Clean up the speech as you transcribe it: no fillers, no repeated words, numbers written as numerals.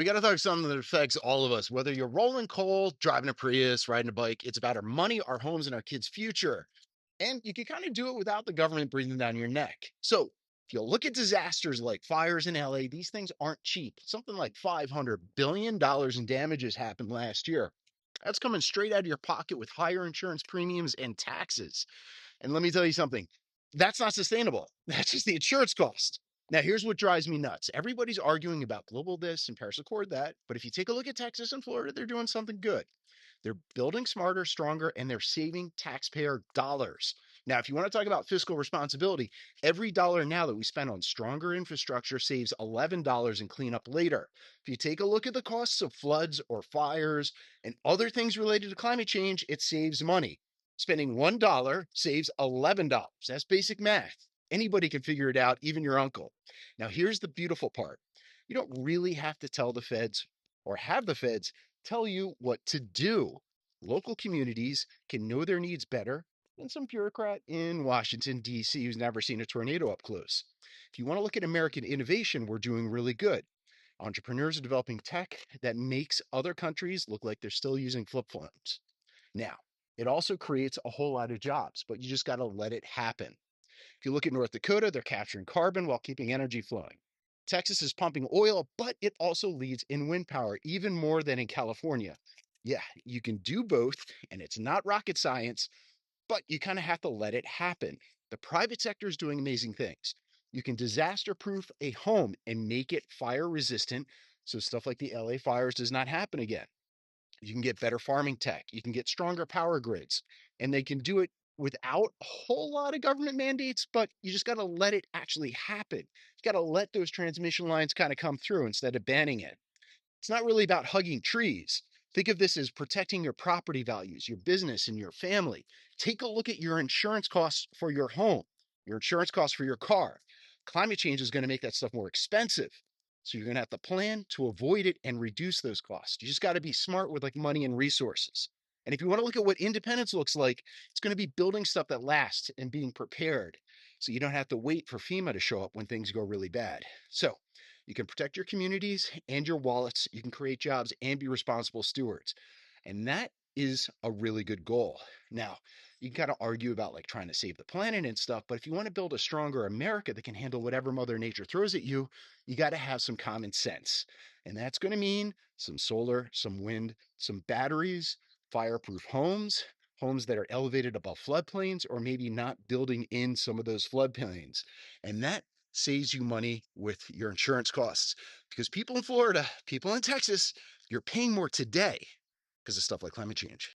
We got to talk something that affects all of us, whether you're rolling coal, driving a Prius, riding a bike. It's about our money, our homes, and our kids' future. And you can kind of do it without the government breathing down your neck. So, if you look at disasters like fires in LA, these things aren't cheap. Something like $500 billion in damages happened last year. That's coming straight out of your pocket with higher insurance premiums and taxes. And let me tell you something, that's not sustainable. That's just the insurance cost. Now, here's what drives me nuts. Everybody's arguing about global this and Paris Accord that, but if you take a look at Texas and Florida, they're doing something good. They're building smarter, stronger, and they're saving taxpayer dollars. Now, if you want to talk about fiscal responsibility, every dollar now that we spend on stronger infrastructure saves $11 in cleanup later. If you take a look at the costs of floods or fires and other things related to climate change, it saves money. Spending $1 saves $11. That's basic math. Anybody can figure it out, even your uncle. Now, here's the beautiful part. You don't really have to tell the feds or have the feds tell you what to do. Local communities can know their needs better than some bureaucrat in Washington, D.C., who's never seen a tornado up close. If you want to look at American innovation, we're doing really good. Entrepreneurs are developing tech that makes other countries look like they're still using flip phones. Now, it also creates a whole lot of jobs, but you just got to let it happen. If you look at North Dakota, they're capturing carbon while keeping energy flowing. Texas is pumping oil, but it also leads in wind power, even more than in California. Yeah, you can do both, and it's not rocket science, but you kind of have to let it happen. The private sector is doing amazing things. You can disaster proof a home and make it fire resistant so stuff like the LA fires does not happen again. You can get better farming tech. You can get stronger power grids, and they can do it without a whole lot of government mandates, but you just got to let it actually happen. You got to let those transmission lines kind of come through instead of banning it. It's not really about hugging trees. Think of this as protecting your property values, your business, and your family. Take a look at your insurance costs for your home, your insurance costs for your car. Climate change is going to make that stuff more expensive. So you're going to have to plan to avoid it and reduce those costs. You just got to be smart with like money and resources. And if you want to look at what independence looks like, it's going to be building stuff that lasts and being prepared. So you don't have to wait for FEMA to show up when things go really bad. So you can protect your communities and your wallets. You can create jobs and be responsible stewards. And that is a really good goal. Now, you can kind of argue about like trying to save the planet and stuff, but if you want to build a stronger America that can handle whatever Mother Nature throws at you, you got to have some common sense. And that's going to mean some solar, some wind, some batteries, fireproof homes, homes that are elevated above floodplains, or maybe not building in some of those floodplains. And that saves you money with your insurance costs because people in Florida, people in Texas, you're paying more today because of stuff like climate change.